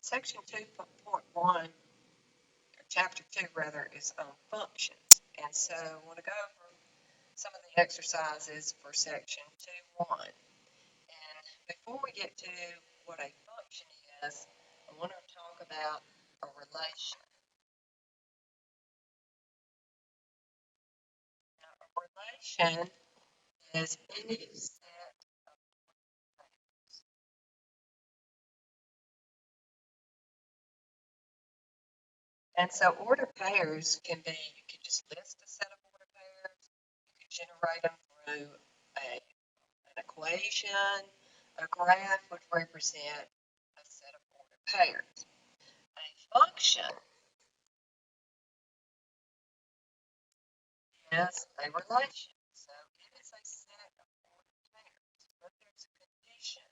Section 2.1, or Chapter 2 rather, is on functions. And so I want to go over some of the exercises for Section 2.1. And before we get to what a function is, I want to talk about a relation. Now, a relation is any set of pairs. And so ordered pairs can be, you can just list a set of ordered pairs, you can generate them through an equation. A graph would represent a set of ordered pairs. A function is a relation. So it is a set of ordered pairs, but there's a condition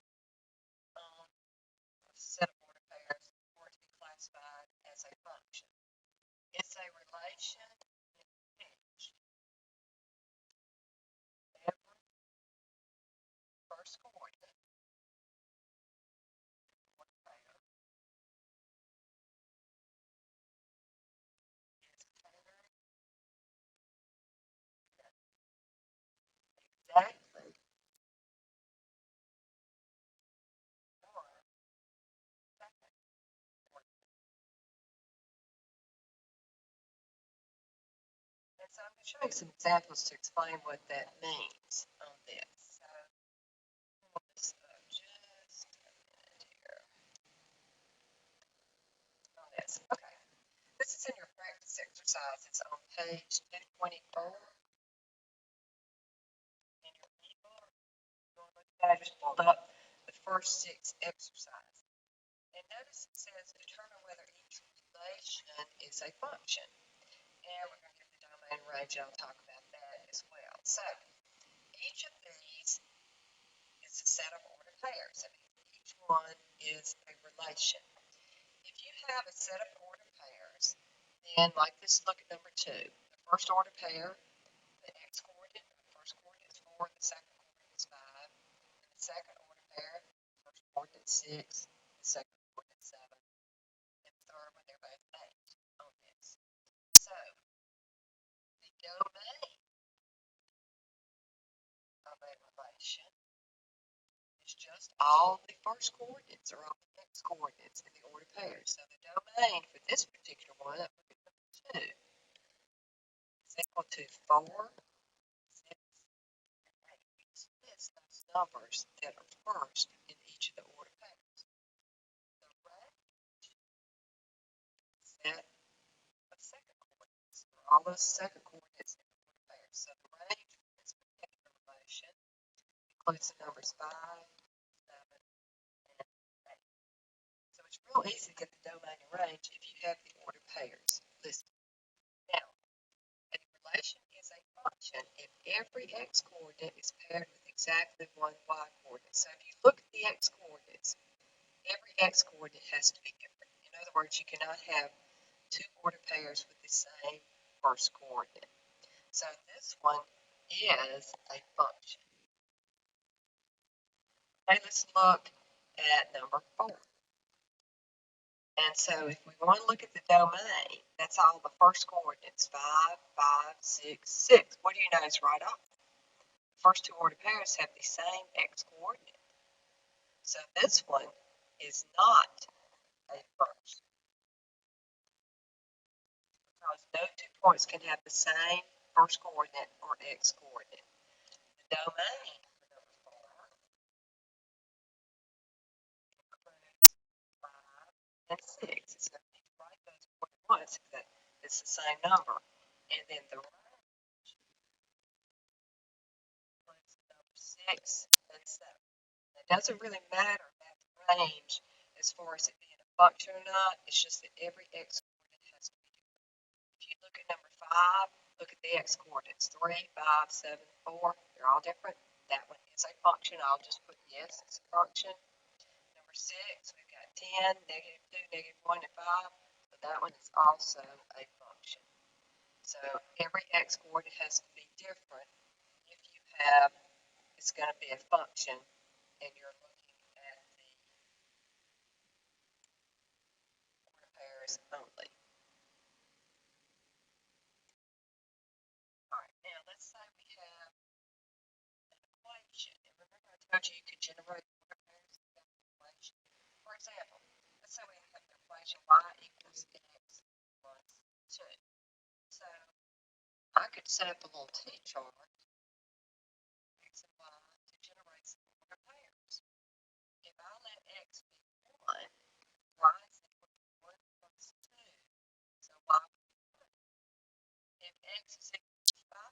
on a set of ordered pairs for it to be classified as a function. It's a relation in which every first coordinate ordered pair is paired exactly or second coordinate. And so I'm going to show you some examples to explain what that means on this. So pull this up just a minute here on this. Okay, this is in your practice exercise. It's on page 224 in your ebook. I just pulled up the first 6 exercises. And notice it says determine whether each relation is a function. And we're going to get the domain range, and I'll talk about that as well. So each of these is a set of ordered pairs, and each one is a relation. If you have a set of ordered pairs, then like this, look at number 2. The first ordered pair, the x coordinate, the first coordinate is 4, the second coordinate is 5. And the second ordered pair, the first coordinate is 6, the second coordinate is 7. And the third one, they're both 8 on this. So the domain of a relation is just all the first coordinates or all the x coordinates in the ordered pairs. So the domain for this particular one, look at number 2, is equal to 4, 6, and 8. We just list those numbers that are first in each of the ordered pairs. The range set of second coordinates or all those second coordinates in the ordered pairs. So the range for this particular relation includes the numbers 5, 7, and 8. So it's real easy to get the domain and range if you have the ordered pairs listed. Now, a relation is a function if every x coordinate is paired with exactly one y coordinate. So if you look at the x coordinates, every x coordinate has to be different. In other words, you cannot have 2 ordered pairs with the same first coordinate. So this one is a function. Okay, let's look at number 4. And so if we want to look at the domain, that's all the first coordinates, 5, 5, 6, 6. What do you notice right off? The first 2 ordered pairs have the same x coordinate. So this one is not a function, because no 2 points can have the same first coordinate or x coordinate. The domain for number 4 includes 5 and 6. So you need to write those more than once if that is the same number. And then the range includes the number 6 and 7. It doesn't really matter about the range as far as it being a function or not. It's just that every x coordinate has to be different. If you look at number 5, look at the x coordinates, 3, 5, 7, 4. They're all different. That one is a function. I'll just put yes, it's a function. Number 6, we've got 10, negative 2, negative 1, and 5. So that one is also a function. So every x coordinate has to be different if you have, it's going to be a function and you're looking at the pairs only. All right, now let's say we have an equation. And remember I told you you could generate order pairs with an equation. For example, let's say we have the equation y equals x plus 2. So I could set up a little t-chart, x and y, to generate some order pairs. If I let x be 1, y is equal to 1 plus 2. So y would be 1. If x is equal to 5,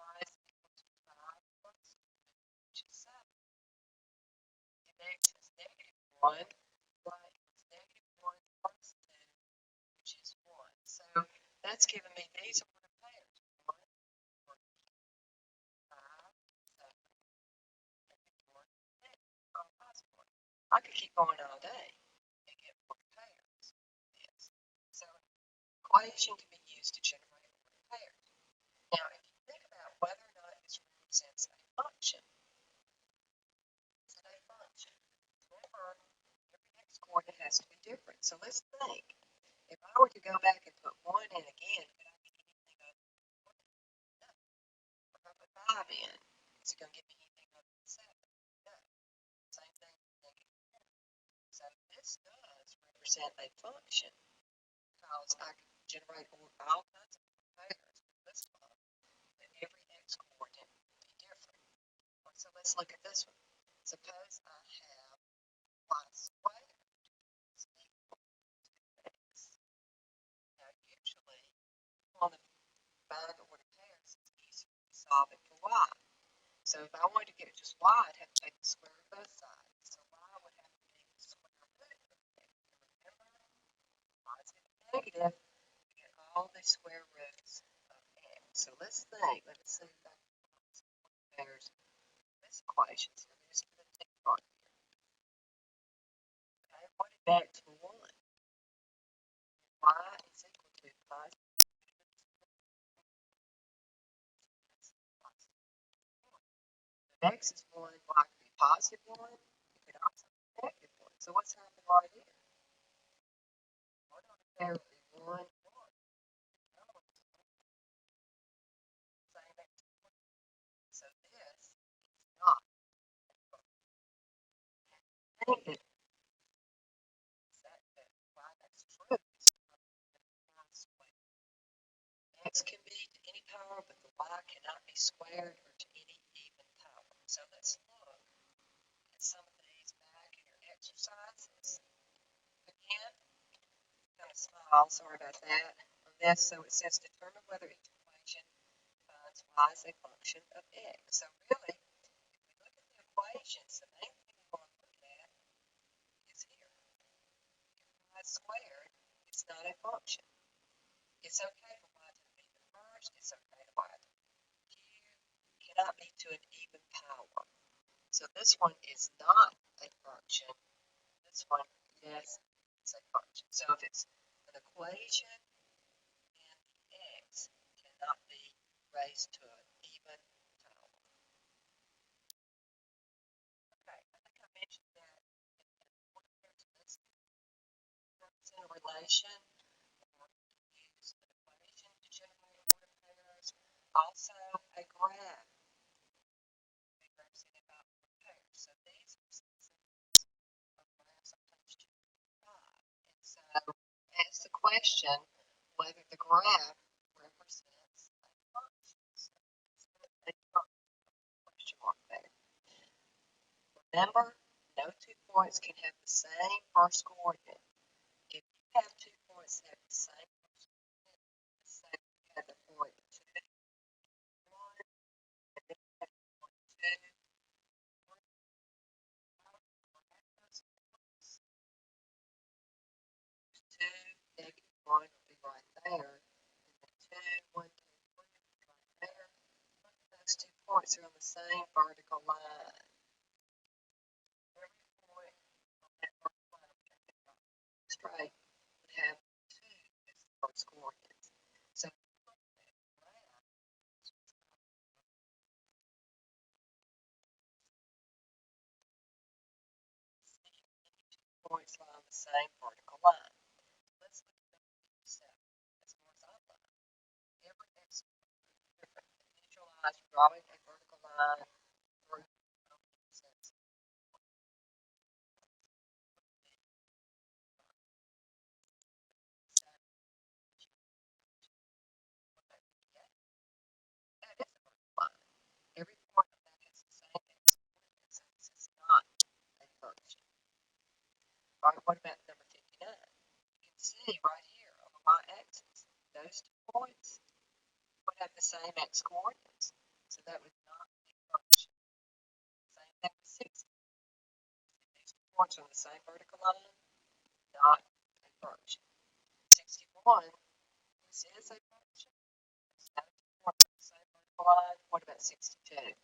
y is equal to 5 plus 2, which is 7. If x is negative 1, y equals negative 1 plus 2, which is 1. So that's giving me these order pairs. 1, 3, 5, 7, negative 1, 6, or positive 1. I could keep going all day and get order pairs. Yes. So an equation can be used to generate order pairs. Now, if you think about whether or not this represents a function, is it a function? Remember, every x coordinate has to be different. So let's think. If I were to go back and put 1 in again, could I get anything other than 1? No. If I put 5 in, is it going to give me anything other than 7? No. Same thing with negative 1. So this does represent a function because I can generate all kinds of pairs with this one, but every x coordinate will be different. So let's look at this one. Suppose I have y squared is equal to x. Now usually, on the find order pairs, it's easier to solve it for y. So if I wanted to get it just y, I'd have to take the square of both sides. So y would have to be the square root of x. Remember, positive and negative, we get all the square roots of x. So let's think. Let me see if I can find some order pairs in this equation. So there's the tick mark here. Okay, what did x for 1? Y is equal to positive. If x is 1, y could be positive 1. It could also be negative 1. So what's happening right here? One on the pair would be 1, 1. Another one is same x. So this is not negative. Why that's true is squared. X can be to any power, but the y cannot be squared or to any even power. So let's look at some of these back in your exercises. Again, kind of small, sorry about that. On this, so it says determine whether each equation defines y as a function of x. So really, if we look at the equations, the main thing we want to look at is here. If y is squared, it's not a function. It's okay for y to be the first, it's okay for y to be here. It cannot be to an even power. So this one is not a function. This one, yes, it's a function. So if it's an equation and the x cannot be raised to an even power. Okay, I think I mentioned that in order pairs listed, represent a relation, or use an equation to generate order pairs. Also, a graph be represented by order pairs. So these are some examples of graphs on page 205. And so, ask the question whether the graph represents a function. So, a question mark there. Remember, no two points can have the same first coordinate. If you have 2 points that have the same first coordinate, let's say you have the point 2, 1, and then you have the point 2, 3, those points, 2, negative 1 will be right there, and then 2, 1, 2, 3 will be right there. Look at those 2 points are on the same vertical line. Every point on that vertical line straight would have 2 as the first coordinates. So if you look at that graph, see any 2 points lie on the same vertical line. exercise, drawing a vertical line through the opposite that is a vertical line. Every point of that has the same x-coordinates, so this is not a function. All right, what about number 59? You can see right here on the y-axis, those 2 points would have the same x-coordinates, so that would not be a function. Same thing with 60. These 2 points are on the same vertical line, not a function. 61, this is a function. It's not 2 points on the same vertical line. What about 62?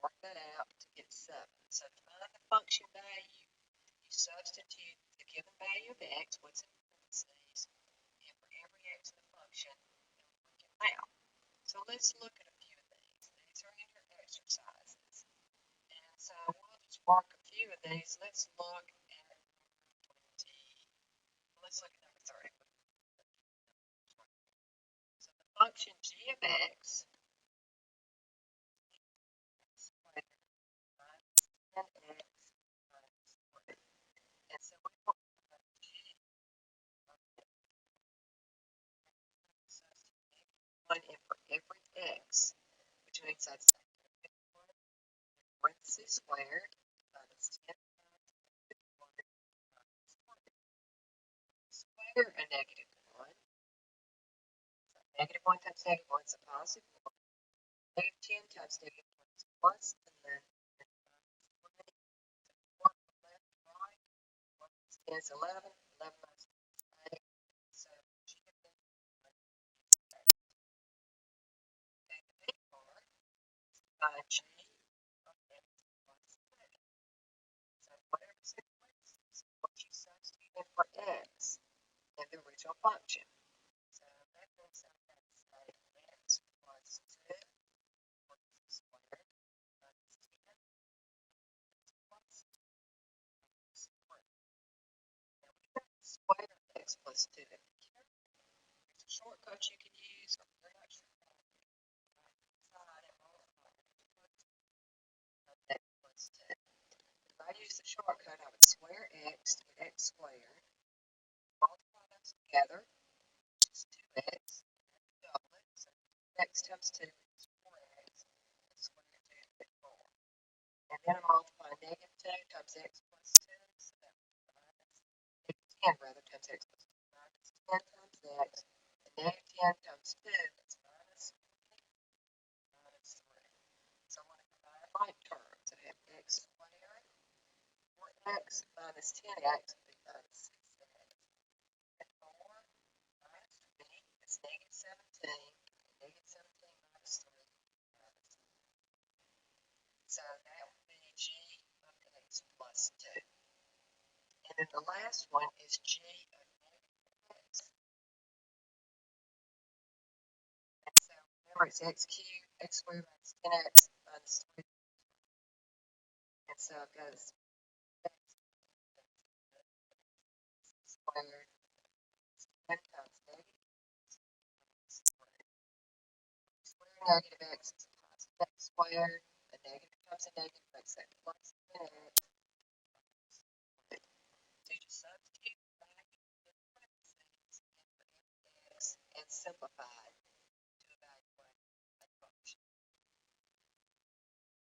Work that out to get 7. So to find the function value, you substitute the given value of x, what's in parentheses, and for every x in the function, and work it out. So let's look at a few of these. These are in your exercises. And so we'll just mark a few of these. Let's look at number 20. Let's look at number 30. So the function g of x and x minus 1. And so we want g of x, 1 in for every x, which means that's parentheses squared minus 10 square a negative 1. So negative 1 times negative 1 is a positive 1. Negative 10 times negative 1 is plus, and then 4 from left to right. 1 plus 10 is 11. 11 minus 1 is 8. So g of x is 8. Okay, the big part is by g of x plus 3. So whatever's in parentheses is what you substitute in for x in the original function. So that means I'm going to say x plus 2 squared minus 10 plus 3. Now we have to square x plus 2. If you care, there's a shortcut you can use, or if you're not sure about it, side and multiply of x plus 2. If I use the shortcut, I would square x to get x squared, multiply those together, which is 2x, double it, so x times 2 is 4x, and square 2 to get 4. And then I'm multiplying negative 2 times x plus 2, so that would be minus negative 10 rather times x plus 2, minus 10 times x, and negative 10 times 2 is minus 3. So I want to combine like terms. I have x squared, 4x minus 10x would be minus 6x. And 4 minus 3 is negative 17. Negative 17 minus 3 minus 3. So that would be g of x plus 2. And then the last one is g of negative x. And so remember it's x cubed, x squared minus 10x minus 3. And so I've got x squared 10 times negative square negative x is a positive x squared. A negative times a negative makes that plus 10x. So you just substitute